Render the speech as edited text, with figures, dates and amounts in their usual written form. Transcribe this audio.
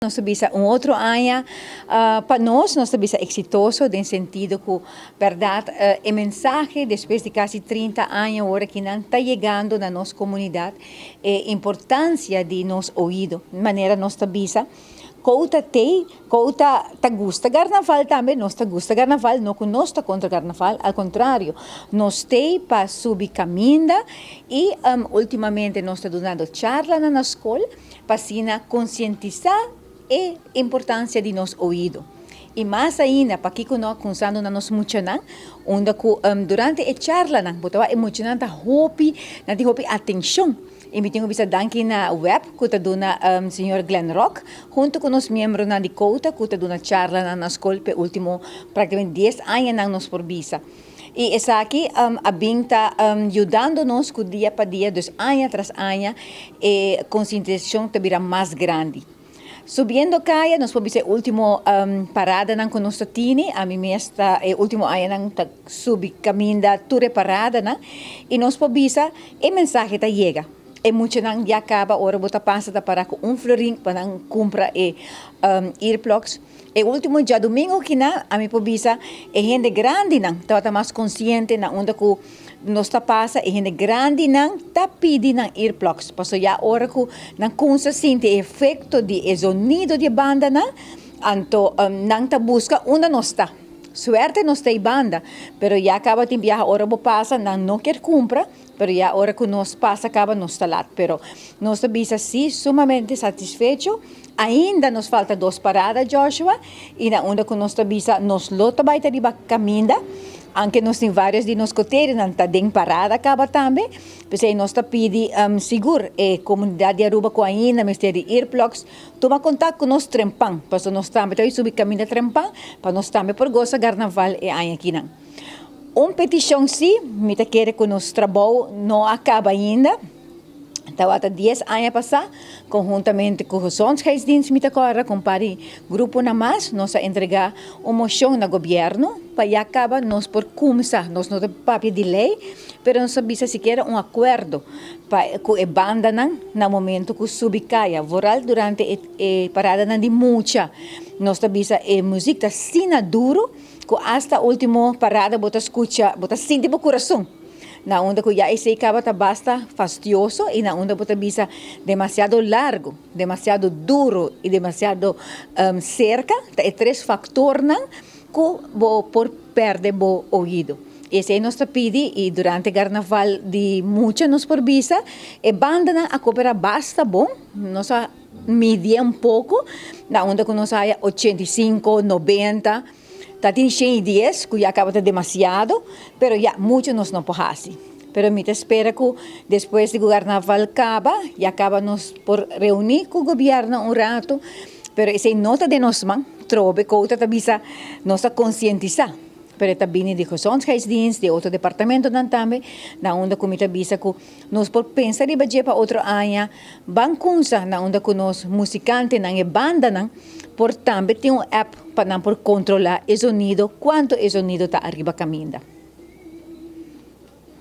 Nós bisa um outro ano para nós bisa exitoso no sentido que verdade a mensagem depois de quase 30 anos agora que não está chegando na nossa comunidade a importância de nos ouvido de maneira nós bisa Kouta ta gusta carnaval também, nós ta gusta carnaval, não que nós ta contra carnaval, ao contrário, nós tem para subir caminho e ultimamente nós está dando charla na escola para conscientizar a importância de nos ouvido. E mais ainda, para que nós começando na nossa muchanan, onde durante a charla, botava a muchanan ta hopi atenção. E me tenho visto aqui na web, que está dando Sr. Glenn Rock, junto com os membros da Dakota, que está dando charla na escola, por último, praticamente 10 anos na nossa visa. E essa aqui, a BIM está ajudando-nos dia para dia, dos ano tras ano, a conscientização está mais grande. Subindo caia, nós podemos ver a última parada na nossa tini, a mim mesma, o último ano na subir caminho da ture parada, e nós podemos ver a mensagem que chega. E muito não já acaba, ora bota passa para com florim para não comprar earplugs. E último dia domingo que a mim pobisa é gente grande não, tá mais consciente na onde que nós tá passa é gente grande não tá pedindo earplugs. Passou já hora que não consegue sentir efeito de sonido de banda não, então não tá busca onde nós está. Suerte nós tem banda, pero já acaba de viajar hora bo passa não quer comprar. Pero já hora que nós passa acaba nós está lá. Pero nós bisa sim sumamente satisfeito. Ainda nos falta 2 paradas, Joshua, e na onda que nós bisa nós lota vai ter iba caminda. Anche nós tem vários de nós coteiros, não está bem parada acaba também. Pois aí nós está pedi seguro a comunidade de Aruba com ainda mistério de earplugs. Toma contato com nós trempão, para nós também tá subir caminho trempão, para nós também por gosto carnaval e aí aqui não. Petição sim, me te quer que o nosso trabalho não acaba ainda. Estava até 10 anos a passar, conjuntamente com os Zondshuisdienst, me te corre, com o grupo na mais, nós entregar uma moção no governo, para acabar nós por começar, nós não temos papel de lei, mas nós sabemos sequer acordo com a banda no momento que subicaia, voral durante a parada de mucha, nós sabemos a música está sina duro, que hasta a última parada bota escuta, bota sentir o coração. Na onda que já esse acaba tá basta fastidioso e na onda bota bisa demasiado largo, demasiado duro e demasiado cerca, é 3 fatores que por perder o ouvido. Esse aí nós pedi e durante o carnaval de muita nos por bisa e banda a coopera basta bom, nós medir pouco, na onda que nós há 85, 90. Tá tem 110, que já acaba de demasiado, pero já muito nós não podemos. Pero me espera que depois do carnaval acaba, e acaba nos por reunir com o governo rato, pero essa nota de nós man, trobe que outra tabisa nossa conscientizar. Pero também de Gezondheidsdienst, de outro departamento também, na onda que me tabisa que nós por pensar de bater para outro ano, bankunsa na onda que nós musicante na banda por também tem app para por controlar o sonido, quanto o sonido está arriba caminho.